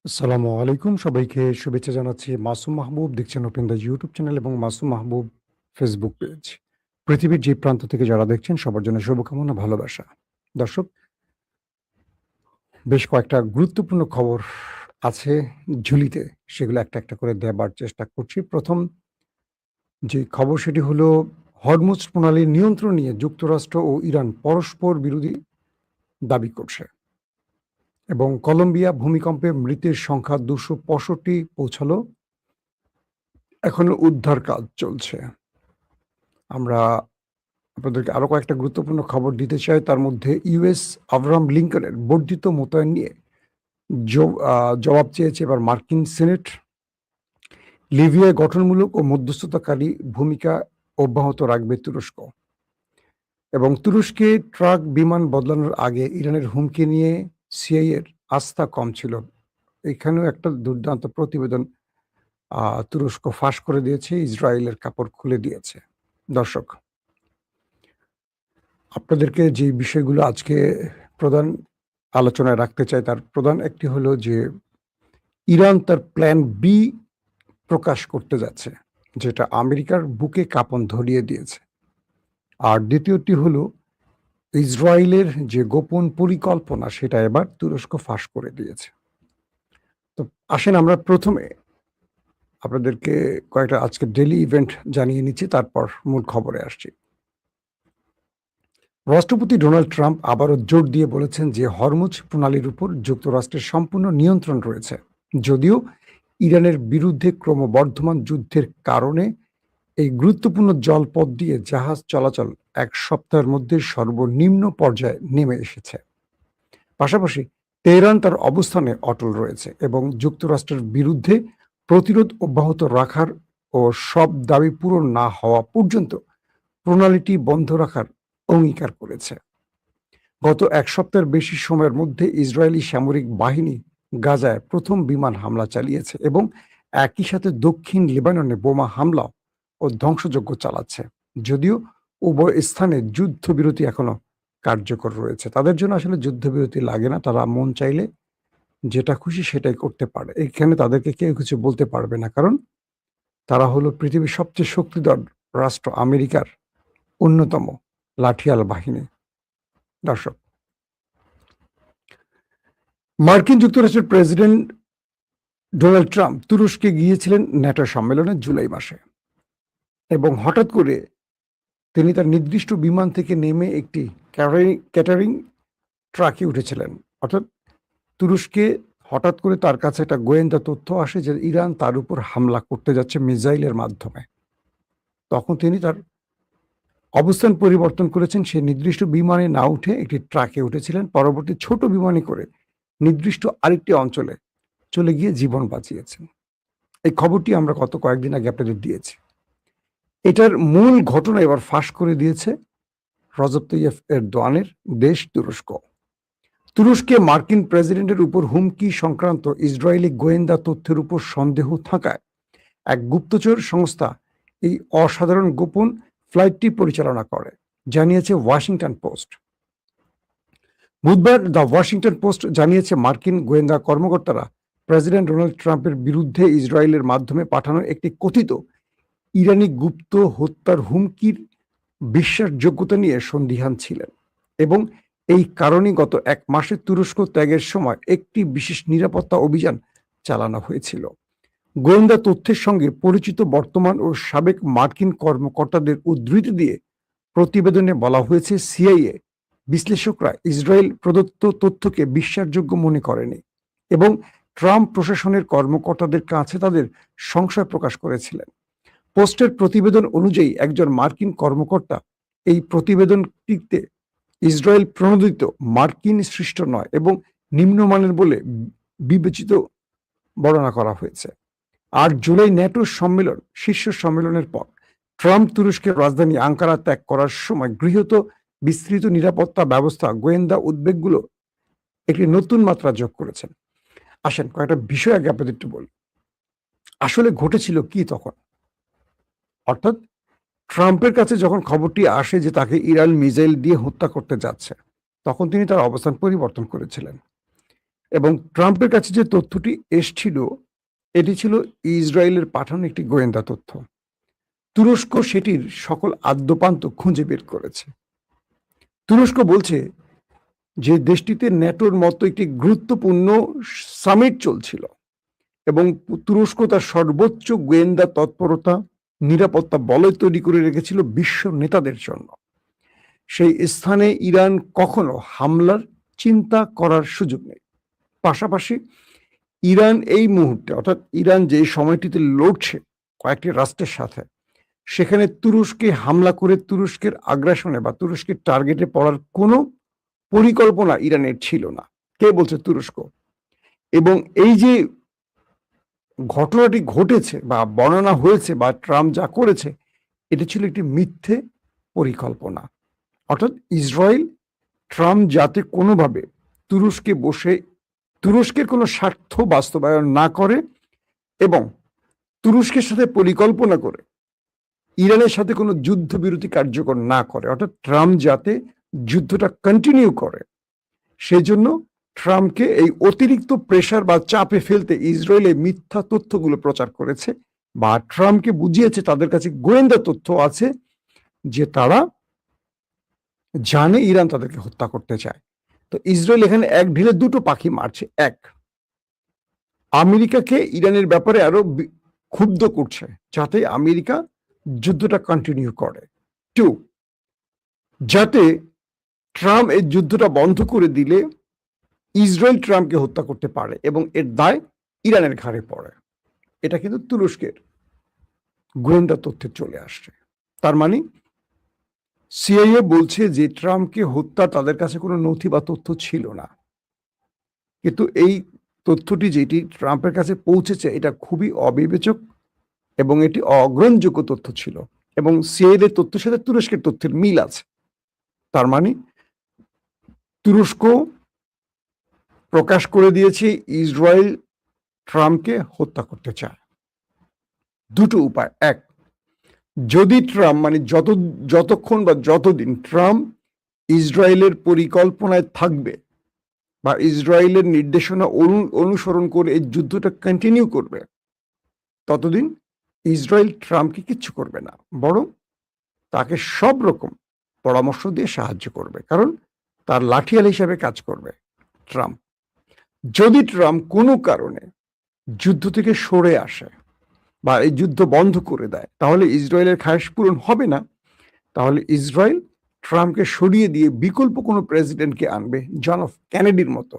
আসসালামু আলাইকুম। সবাইকে শুভেচ্ছা জানাচ্ছি। মাসুম মাহবুব দেখছেন ওপেন দ্য ইউটিউব চ্যানেল এবং মাসুম মাহবুব ফেসবুক পেজ। পৃথিবীর যে প্রান্ত থেকে যারা দেখছেন সবার জন্য শুভকামনা, ভালোবাসা। দর্শক, বেশ কয়েকটা গুরুত্বপূর্ণ খবর আছে ঝুলিতে। সেগুলো একটা করে দেবার চেষ্টা করছি। ১ম যে খবর সেটি হলো হরমুজ প্রণালীর নিয়ন্ত্রণ নিয়ে যুক্তরাষ্ট্র ও ইরান পরস্পর বিরোধী দাবি করছে এবং কলম্বিয়া ভূমিকম্পে মৃতের সংখ্যা ২৬৫ পৌঁছালো। এখনো উদ্ধার কাজ চলছে। আমরা আপনাদেরকে আরো কয়েকটা গুরুত্বপূর্ণ খবর দিতে চাই। তার মধ্যে ইউএস আব্রাহাম লিঙ্কনের বর্ধিত মোতায়েন নিয়ে জ জবাব চেয়েছে এবার মার্কিন সিনেট। লিবিয়ায় গঠনমূলক ও মধ্যস্থতাকারী ভূমিকা অব্যাহত রাখবে তুরস্ক। এবং তুরস্কে ট্রাক বিমান বদলানোর আগে ইরানের হুমকি নিয়ে সিআইএ এর আস্থা কম ছিল। এখানেও একটা দুর্দান্ত প্রতিবেদন তুরস্ক ফাঁস করে দিয়েছে, ইসরায়েলের কাপড় খুলে দিয়েছে। দর্শক, আপনাদেরকে যে বিষয়গুলো আজকে প্রধান আলোচনায় রাখতে চাই তার প্রধান একটি হলো যে ইরান তার প্ল্যান বি প্রকাশ করতে যাচ্ছে, যেটা আমেরিকার বুকে কাঁপন ধরিয়ে দিয়েছে। আর দ্বিতীয়টি হলো ইসরায়েলের যে গোপন পরিকল্পনা সেটা এবার তুরস্ক ফাঁস করে দিয়েছে। তো আসেন আমরা প্রথমে আপনাদেরকে কয়েকটা আজকে ডেইলি ইভেন্ট জানিয়ে নিচ্ছি, তারপর মূল খবরে আসছি। রাষ্ট্রপতি ডোনাল্ড ট্রাম্প আবারও জোর দিয়ে বলেছেন যে হরমুজ প্রণালীর উপর যুক্তরাষ্ট্রের সম্পূর্ণ নিয়ন্ত্রণ রয়েছে, যদিও ইরানের বিরুদ্ধে ক্রমবর্ধমান যুদ্ধের কারণে এই গুরুত্বপূর্ণ জলপথ দিয়ে জাহাজ চলাচল এক সপ্তাহের মধ্যে সর্বনিম্ন পর্যায়ে নেমে এসেছে। পাশাপাশি তেহরান তার অবস্থানে অটল রয়েছে এবং যুক্তরাষ্ট্রের বিরুদ্ধে প্রতিরোধ অব্যাহত রাখার ও সব দাবি পূরণ না হওয়া পর্যন্ত প্রণালীটি বন্ধ রাখার অঙ্গীকার করেছে। গত এক সপ্তাহের বেশি সময়ের মধ্যে ইসরায়েলি সামরিক বাহিনী গাজায় প্রথম বিমান হামলা চালিয়েছে এবং একই সাথে দক্ষিণ লেবাননে বোমা হামলা ও ধ্বংসযজ্ঞ চালাচ্ছে। যদিও উভয় স্থানে যুদ্ধবিরতি এখনো কার্যকর রয়েছে। তাদের জন্য আসলে যুদ্ধবিরতি লাগে না, তারা মন চাইলে যেটা খুশি সেটাই করতে পারে। এখানে তাদেরকে কেউ কিছু বলতে পারবে না, কারণ তারা হলো পৃথিবীর সবচেয়ে শক্তিধর রাষ্ট্র আমেরিকার অন্যতম লাঠিয়াল বাহিনী। দর্শক, মার্কিন যুক্তরাষ্ট্রের প্রেসিডেন্ট ডোনাল্ড ট্রাম্প তুরস্কে গিয়েছিলেন ন্যাটো সম্মেলনে জুলাই মাসে এবং হঠাৎ করে তিনি তার নির্দিষ্ট বিমান থেকে নেমে একটি ক্যাটারিং ট্রাকে উঠেছিলেন। অর্থাৎ তুরস্কে হঠাৎ করে তার কাছে একটা গোয়েন্দা তথ্য আসে যে ইরান তার উপর হামলা করতে যাচ্ছে মিসাইলের মাধ্যমে। তখন তিনি তার অবস্থান পরিবর্তন করেছেন, সে নির্দিষ্ট বিমানে না উঠে একটি ট্রাকে উঠেছিলেন। পরবর্তী ছোট বিমানে করে নির্দিষ্ট আরেকটি অঞ্চলে চলে গিয়ে জীবন বাঁচিয়েছেন। এই খবরটি আমরা গত কয়েকদিন আগে আপনাদের দিয়েছি। এটার মূল ঘটনা এবার ফাঁস করে দিয়েছে রজব তৈয়ব এরদোয়ানের দেশ তুরস্ক। তুরস্কে মার্কিন প্রেসিডেন্টের উপর হুমকি সংক্রান্ত ইসরায়েলি গোয়েন্দা তথ্যের উপর সন্দেহ থাকায় এক গুপ্তচর সংস্থা এই অসাধারণ গোপন ফ্লাইটটি পরিচালনা করে, জানিয়েছে ওয়াশিংটন পোস্ট। বুধবার দ্য ওয়াশিংটন পোস্ট জানিয়েছে মার্কিন গোয়েন্দা কর্মকর্তারা প্রেসিডেন্ট ডোনাল্ড ট্রাম্পের বিরুদ্ধে ইসরায়েলের মাধ্যমে পাঠানো একটি কথিত ইরানি গুপ্ত হত্যার হুমকির বিশ্বাসযোগ্যতা নিয়ে সন্দিহান ছিলেন এবং এই কারণেই গত এক মাসে তুরস্ক ত্যাগের সময় একটি বিশেষ নিরাপত্তা অভিযান চালানো হয়েছিল। গোয়েন্দা তথ্যের সঙ্গে পরিচিত বর্তমান ও সাবেক মার্কিন কর্মকর্তাদের উদ্ধৃতি দিয়ে প্রতিবেদনে বলা হয়েছে, সিআইএ বিশ্লেষকরা ইসরায়েল প্রদত্ত তথ্যকে বিশ্বাসযোগ্য মনে করেনি এবং ট্রাম্প প্রশাসনের কর্মকর্তাদের কাছে তাদের সংশয় প্রকাশ করেছিলেন। পোস্টের প্রতিবেদন অনুযায়ী একজন মার্কিন কর্মকর্তা এই প্রতিবেদনটিতে ইসরায়েল প্রণোদিত, মার্কিন সৃষ্ট নয় এবং নিম্নমানের বলে বিবেচিত বর্ণনা করা হয়েছে। ৮ জুলাই ন্যাটো সম্মেলন, শীর্ষ সম্মেলনের পর ট্রাম্প তুরস্কের রাজধানী আঙ্কারা ত্যাগ করার সময় গৃহীত বিস্তৃত নিরাপত্তা ব্যবস্থা গোয়েন্দা উদ্বেগগুলো একটি নতুন মাত্রা যোগ করেছেন। আসেন কয়েকটা বিষয় আগে আপনাদের একটু বলি। আসলে ঘটেছিল কি তখন? অর্থাৎ ট্রাম্পের কাছে যখন খবরটি আসে যে তাকে ইরান মিসাইল দিয়ে হত্যা করতে যাচ্ছে, তখন তিনি তার অবস্থান পরিবর্তন করেছিলেন এবং ট্রাম্পের কাছে যে তথ্যটি এসছিল এটি ছিল ইসরায়েলের পাঠানো একটি গোয়েন্দা তথ্য। তুরস্ক সেটির সকল আদ্যোপান্ত খুঁজে বের করেছে। তুরস্ক বলছে যে দেশটিতে ন্যাটোর মতো একটি গুরুত্বপূর্ণ সামিট চলছিল এবং তুরস্ক তার সর্বোচ্চ গোয়েন্দা তৎপরতা, নিরাপত্তা বলয় তৈরি করে রেখেছিল বিশ্ব নেতাদের জন্য। সেই স্থানে ইরান কখনো হামলার চিন্তা করার সুযোগ নেই। পাশাপাশি ইরান এই মুহূর্তে, অর্থাৎ ইরান যে সময়টিতে লড়ছে কয়েকটি রাষ্ট্রের সাথে, সেখানে তুরস্কে হামলা করে তুরস্কের আগ্রাসনে বা তুরস্কের টার্গেটে পড়ার কোনো পরিকল্পনা ইরানের ছিল না। কে বলছে? তুরস্ক। এবং এই যে ঘটনাটি ঘটেছে বা বর্ণনা হয়েছে বা ট্রাম্প যা করেছে, এটি ছিল একটি মিথ্যে পরিকল্পনা। অর্থাৎ ইসরায়েল ট্রাম্প যাতে কোনোভাবে তুরস্কে বসে তুরস্কের কোনো স্বার্থ বাস্তবায়ন না করে এবং তুরস্কের সাথে পরিকল্পনা করে ইরানের সাথে কোনো যুদ্ধবিরতি কার্যকর না করে, অর্থাৎ ট্রাম্প যাতে যুদ্ধটা কন্টিনিউ করে, সেজন্য ট্রাম্পকে এই অতিরিক্ত প্রেশার বা চাপে ফেলতে ইসরায়েল এই মিথ্যা তথ্যগুলো প্রচার করেছে বা ট্রাম্পকে বুঝিয়েছে তাদের কাছে গোয়েন্দা তথ্য আছে যে তারা জানে ইরান তাদেরকে হত্যা করতে চায়। তো ইসরায়েল এখানে এক ঢিলে দুটো পাখি মারছে। এক, আমেরিকাকে ইরানের ব্যাপারে আরো ক্ষুব্ধ করছে যাতে আমেরিকা যুদ্ধটা কন্টিনিউ করে। টু, যাতে ট্রাম্প এই যুদ্ধটা বন্ধ করে দিলে ইসরায়েল ট্রাম্পকে হত্যা করতে পারে এবং এর দায় ইরানের ঘাড়ে পড়ে। এটা কিন্তু তুরস্কের গোয়েন্দা তথ্যে চলে আসছে। তার মানে সিআইএ বলছে যে ট্রাম্পকে হত্যা তাদের কাছে কোনো নথি বা তথ্য ছিল না, কিন্তু এই তথ্যটি যেটি ট্রাম্পের কাছে পৌঁছেছে এটা খুবই অবিবেচক এবং এটি অগ্রহণযোগ্য তথ্য ছিল এবং সিআইএ তথ্যের সাথে তুরস্কের তথ্যের মিল আছে। তার মানে তুরস্ক প্রকাশ করে দিয়েছে ইসরায়েল ট্রাম্পকে হত্যা করতে চায়। দুটো উপায়। এক, যদি ট্রাম্প মানে যতক্ষণ বা যতদিন ট্রাম্প ইসরায়েলের পরিকল্পনায় থাকবে বা ইসরায়েলের নির্দেশনা অনুসরণ করে এই যুদ্ধটা কন্টিনিউ করবে, ততদিন ইসরায়েল ট্রাম্পকে কিচ্ছু করবে না, বরং তাকে সব রকম পরামর্শ দিয়ে সাহায্য করবে, কারণ তার লাঠিয়াল হিসাবে কাজ করবে ট্রাম্প। যদি ট্রাম্প কোনো কারণে যুদ্ধ থেকে সরে আসে বা এই যুদ্ধ বন্ধ করে দেয়, তাহলে ইসরায়েলের খায়েশ পূরণ হবে না। তাহলে ইসরায়েল ট্রাম্পকে সরিয়ে দিয়ে বিকল্প কোনো প্রেসিডেন্টকে আনবে, জন এফ কেনেডির মতো।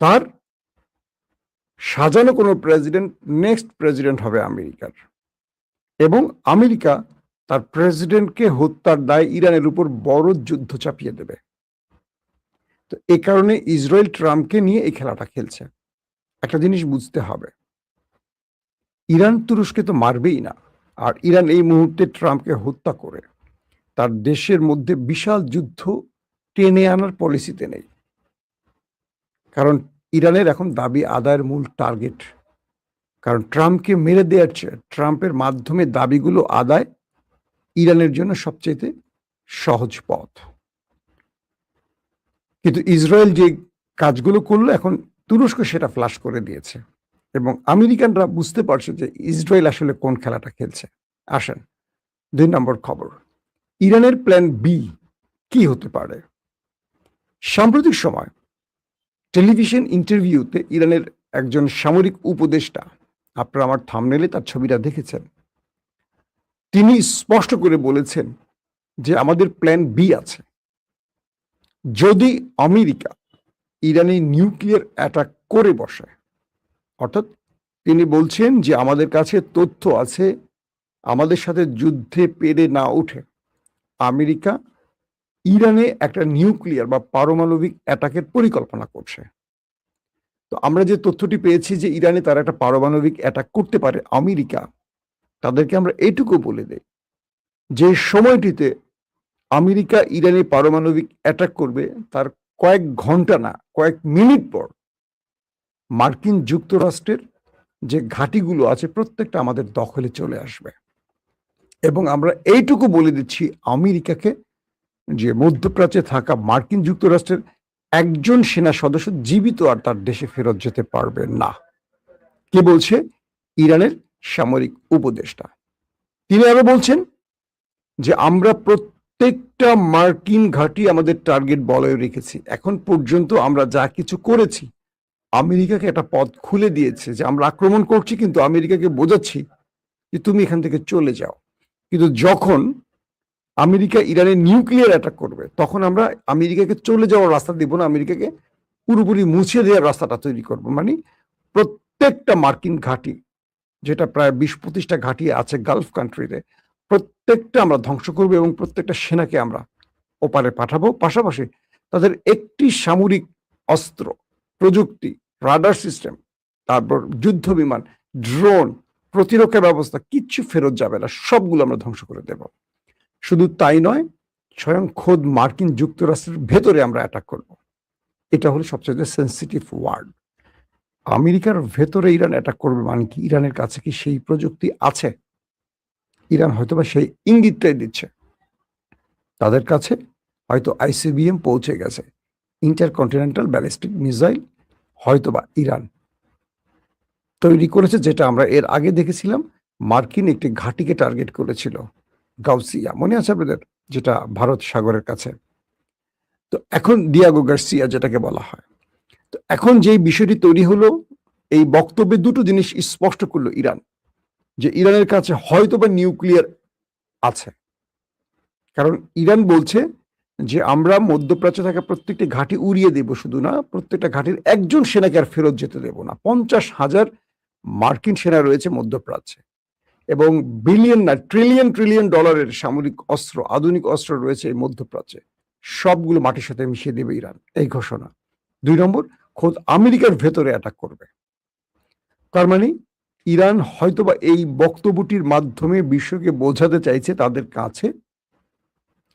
তার সাজানো কোনো প্রেসিডেন্ট নেক্সট প্রেসিডেন্ট হবে আমেরিকার, এবং আমেরিকা তার প্রেসিডেন্টকে হত্যার দায় ইরানের উপর বড় যুদ্ধ চাপিয়ে দেবে। তো এই কারণে ইসরায়েল ট্রাম্পকে নিয়ে এই খেলাটা খেলছে। একটা জিনিস বুঝতে হবে, ইরান তুরস্কে তো মারবেই না, আর ইরান এই মুহূর্তে ট্রাম্পকে হত্যা করে তার দেশের মধ্যে বিশাল যুদ্ধ টেনে আনার পলিসিতে নেই, কারণ ইরানের এখন দাবি আদায়ের মূল টার্গেট, কারণ ট্রাম্পকে মেরে দেওয়ার চেয়ে ট্রাম্পের মাধ্যমে দাবিগুলো আদায় ইরানের জন্য সবচেয়ে সহজ পথ। কিন্তু ইসরায়েল যে কাজগুলো করলো এখন তুরস্ক সেটা ফ্লাশ করে দিয়েছে এবং আমেরিকানরা বুঝতে পারছে যে ইসরায়েল আসলে কোন খেলাটা খেলছে। আসেন 2 নম্বর খবর, ইরানের প্ল্যান বি কি হতে পারে। সাম্প্রতিক সময় টেলিভিশন ইন্টারভিউতে ইরানের একজন সামরিক উপদেষ্টা, আপনারা আমার থাম্বনেলে তার ছবিটা দেখেছেন, তিনি স্পষ্ট করে বলেছেন যে আমাদের প্ল্যান বি আছে। যদি আমেরিকা ইরানে নিউক্লিয়ার অ্যাটাক করে বসে, অর্থাৎ তিনি বলছেন যে আমাদের কাছে তথ্য আছে, আমাদের সাথে যুদ্ধে পেরে না উঠে আমেরিকা ইরানে একটা নিউক্লিয়ার বা পারমাণবিক অ্যাটাকের পরিকল্পনা করছে। তো আমরা যে তথ্যটি পেয়েছি যে ইরানে তারা একটা পারমাণবিক অ্যাটাক করতে পারে, আমেরিকা তাদেরকে আমরা এটুকু বলে দেই যে সময়টিতে আমেরিকা ইরানে পারমাণবিক অ্যাটাক করবে তার কয়েক ঘন্টা না কয়েক মিনিট পর মার্কিন যুক্তরাষ্ট্রের যে ঘাঁটিগুলো আছে প্রত্যেকটা আমাদের দখলে চলে আসবে। এবং আমরা এইটুকু বলে দিচ্ছি আমেরিকাকে যে মধ্যপ্রাচ্যে থাকা মার্কিন যুক্তরাষ্ট্রের একজন সেনা সদস্য জীবিত আর তার দেশে ফেরত যেতে পারবে না। কে বলছে? ইরানের সামরিক উপদেষ্টা। তিনি আরো বলছেন যে আমরা প্রত্যেকটা মার্কিন ঘাঁটি আমাদের টার্গেট বলয়ে রেখেছি। এখন পর্যন্ত আমরা যা কিছু করেছি, আমেরিকাকে একটা পথ খুলে দিয়েছে যে আমরা আক্রমণ করছি, কিন্তু আমেরিকাকে বোঝাচ্ছি যে তুমি এখান থেকে চলে যাও। কিন্তু যখন আমেরিকা ইরানে নিউক্লিয়ার অ্যাটাক করবে, তখন আমরা আমেরিকাকে চলে যাওয়ার রাস্তা দিব না, আমেরিকাকে পুরোপুরি মুছে দেওয়ার রাস্তাটা তৈরি করব। মানে প্রত্যেকটা মার্কিন ঘাঁটি, যেটা প্রায় 20-25টা ঘাঁটি আছে গালফ কান্ট্রিতে, প্রত্যেকটা আমরা ধ্বংস করবো এবং প্রত্যেকটা সেনাকে আমরা ওপারে পাঠাবো। পাশাপাশি তাদের একটি সামরিক অস্ত্র, প্রযুক্তি, রাডার সিস্টেম, তারপর যুদ্ধ বিমান, ড্রোন, প্রতিরক্ষা ব্যবস্থা কিচ্ছু ফেরত যাবে না, সবগুলো আমরা ধ্বংস করে দেব। শুধু তাই নয়, স্বয়ং খোদ মার্কিন যুক্তরাষ্ট্রের ভেতরে আমরা অ্যাটাক করব। এটা হলো সবচেয়ে সেন্সিটিভ ওয়ার্ড। আমেরিকার ভেতরে ইরান অ্যাটাক করবে মানে কি? ইরানের কাছে কি সেই প্রযুক্তি আছে? ইরান হয়তোবা সেই ইঙ্গিতটাই দিচ্ছে। তাদের কাছে হয়তো আইসিবিএম পৌঁছে গেছে, ইন্টারকন্টিনেন্টাল ব্যালিস্টিক মিসাইল হয়তোবা ইরান তৈরি করেছে, যেটা আমরা এর আগে দেখেছিলাম। মার্কিন একটি ঘাঁটিকে টার্গেট করেছিল, গাউসিয়া, মনে আছে আপনাদের? যেটা ভারত সাগরের কাছে। তো এখন ডিয়াগো গার্সিয়া যেটাকে বলা হয়। তো এখন যেই বিষয়টি তৈরি হলো, এই বক্তব্যে দুটো জিনিস স্পষ্ট করলো ইরান, যে ইরানের কাছে হয়তোবা নিউক্লিয়ার আছে। কারণ ইরান বলছে যে আমরা মধ্যপ্রাচ্যে থাকা প্রত্যেকটি ঘাঁটি উড়িয়ে দেব, শুধু না, প্রত্যেকটা ঘাঁটির একজন সেনাকে আর ফেরত যেতে দেব না। 50,000 মার্কিন সেনা রয়েছে মধ্যপ্রাচ্যে, এবং বিলিয়ন না ট্রিলিয়ন ট্রিলিয়ন ডলারের সামরিক অস্ত্র, আধুনিক অস্ত্র রয়েছে এই মধ্যপ্রাচ্যে। সবগুলো মাটির সাথে মিশিয়ে দেবে ইরান, এই ঘোষণা। 2 নম্বর, খোদ আমেরিকার ভেতরে অ্যাটাক করবে। তার মানে ইরান হয়তোবা এই বক্তব্যটির মাধ্যমে বিশ্বকে বোঝাতে চাইছে তাদের কাছে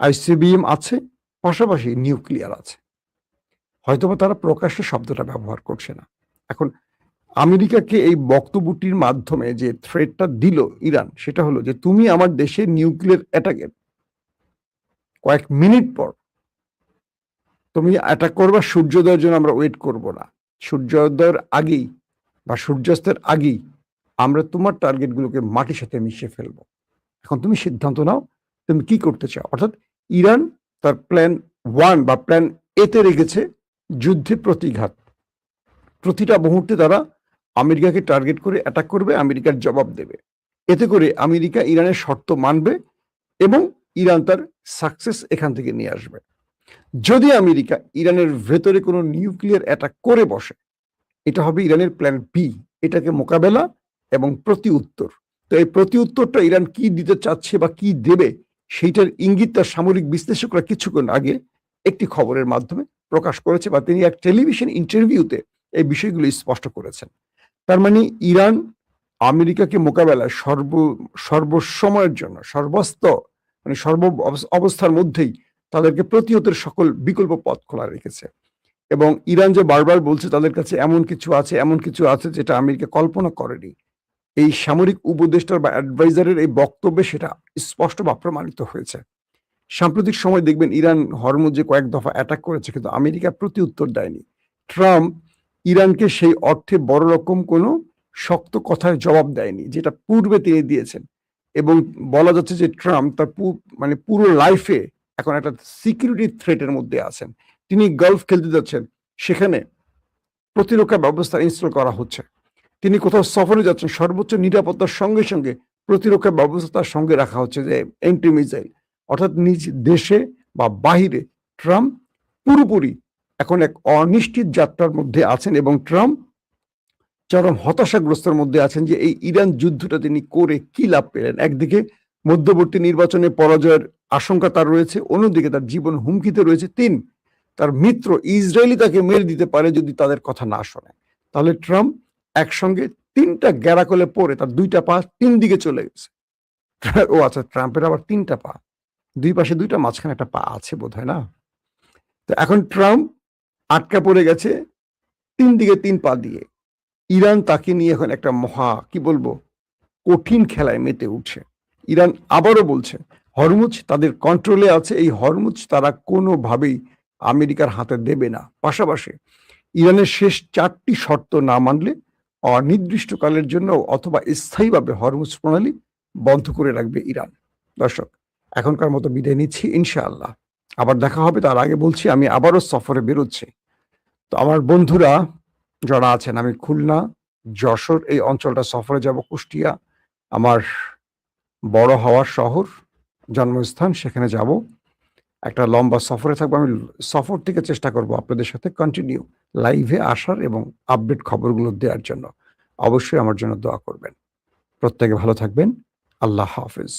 আইসিবিএম আছে, পাশাপাশি নিউক্লিয়ার আছে। হয়তোবা তারা প্রকাশ্যে শব্দটা ব্যবহার করছে না। এখন আমেরিকাকে এই বক্তব্যটির মাধ্যমে যে থ্রেটটা দিল ইরান, সেটা হলো যে তুমি আমার দেশে নিউক্লিয়ার অ্যাটাকের কয়েক মিনিট পর তুমি অ্যাটাক করবা, সূর্যোদয়ের জন্য আমরা ওয়েট করব না। সূর্যোদয়ের আগেই বা সূর্যাস্তের আগেই আমরা তোমার টার্গেটগুলোকে মাটির সাথে মিশিয়ে ফেলবো। এখন তুমি সিদ্ধান্ত নাও, তুমি কি করতে চাও। অর্থাৎ ইরান তার প্ল্যান 1 বা প্ল্যান এতে রেখেছে যুদ্ধে প্রতিঘাত। প্রতিটা মুহূর্তে তারা আমেরিকাকে টার্গেট করে অ্যাটাক করবে, আমেরিকার জবাব দেবে। এতে করে আমেরিকা ইরানের শর্ত মানবে এবং ইরান তার সাকসেস এখান থেকে নিয়ে আসবে। যদি আমেরিকা ইরানের ভেতরে কোনো নিউক্লিয়ার অ্যাটাক করে বসে, এটা হবে ইরানের প্ল্যান বি, এটাকে মোকাবেলা এবং প্রতি উত্তর। তো এই প্রতি উত্তরটা ইরান কি দিতে চাচ্ছে বা কি দেবে, সেইটার ইঙ্গিত তার সামরিক বিশ্লেষকরা কিছুক্ষণ আগে একটি খবরের মাধ্যমে প্রকাশ করেছে, বা তিনি এক টেলিভিশন ইন্টারভিউতে এই বিষয়গুলো স্পষ্ট করেছেন। তার মানে ইরান আমেরিকাকে মোকাবেলায় সর্বসময়ের জন্য সর্ব অবস্থার মধ্যেই তাদেরকে প্রতিহতের সকল বিকল্প পথ খোলা রেখেছে। এবং ইরান যে বারবার বলছে তাদের কাছে এমন কিছু আছে যেটা আমেরিকা কল্পনা করেনি, এই সামরিক উপদেষ্টার বা অ্যাডভাইজারের এই বক্তব্যে সেটা স্পষ্ট বা প্রমাণিত হয়েছে। সাম্প্রতিক সময় দেখবেন ইরান হরমুজে কয়েক দফা অ্যাটাক করেছে, কিন্তু আমেরিকা প্রতি উত্তর দেয়নি। ট্রাম্প ইরানকে সেই অর্থে বড় রকম কোনো শক্ত কথার জবাব দেয়নি, যেটা পূর্বে তিনি দিয়েছেন। এবং বলা যাচ্ছে যে ট্রাম্প তার পুরো লাইফে এখন একটা সিকিউরিটি থ্রেটের মধ্যে আছেন। তিনি গলফ খেলতে যাচ্ছেন, সেখানে প্রতিরক্ষা ব্যবস্থা ইনস্টল করা হচ্ছে। তিনি কোথাও সফরে যাচ্ছেন, সর্বোচ্চ নিরাপত্তার সঙ্গে সঙ্গে প্রতিরক্ষা ব্যবস্থা তার সঙ্গে রাখা হচ্ছে, যে এন্টি মিসাইল। অর্থাৎ নিজ দেশে বা বাহিরে ট্রাম্প পুরোপুরি এখন এক অনিশ্চিত যাত্রার মধ্যে আছেন, এবং ট্রাম্প চরম হতাশাগ্রস্তের মধ্যে আছেন যে এই ইরান যুদ্ধটা তিনি করে কি লাভ পেলেন। একদিকে মধ্যবর্তী নির্বাচনে পরাজয়ের আশঙ্কা তার রয়েছে, অন্যদিকে তার জীবন হুমকিতে রয়েছে। তার মিত্র ইসরায়েলি তাকে মেরে দিতে পারে যদি তাদের কথা না শোনে। তাহলে ট্রাম্প একসঙ্গে 3টা গ্যারাকলে পরে তার 2টা পা 3 দিকে চলে গেছে। ও আচ্ছা, ট্রাম্পের আবার 3টা পা, 2 পাশে 2টা, মাঝখানে একটা পা আছে বোধহয়, না? তো এখন ট্রাম্প আটকা পড়ে গেছে 3 দিকে 3 পা দিয়ে। ইরান তাকে নিয়ে এখন একটা কি বলবো, কঠিন খেলায় মেতে উঠছে। ইরান আবারও বলছে হরমুজ তাদের কন্ট্রোলে আছে, এই হরমুজ তারা কোনোভাবেই আমেরিকার হাতে দেবে না। পাশাপাশি ইরানের শেষ 4টি শর্ত না মানলে অনির্দিষ্টকালের জন্য অথবা স্থায়ীভাবে হরমুজ প্রণালী বন্ধ করে রাখবে ইরান। দর্শক, এখনকার মতো বিদায় নিচ্ছি ইনশাআল্লাহ। আবার দেখা হবে, তার আগে বলছি আমি আবারও সফরে বেরোচ্ছি। তো আমার বন্ধুরা যারা আছেন, আমি খুলনা, যশোর এই অঞ্চলটা সফরে যাব, কুষ্টিয়া আমার বড় হওয়ার শহর, জন্মস্থান, সেখানে যাব। একটা লম্বা সফরে থাকবো। আমি সফর থেকে চেষ্টা করব আপনাদের সাথে কন্টিনিউ লাইভে আসার এবং আপডেট খবরগুলো দেওয়ার জন্য। অবশ্যই আমার জন্য দোয়া করবেন। প্রত্যেকে ভালো থাকবেন। আল্লাহ হাফেজ।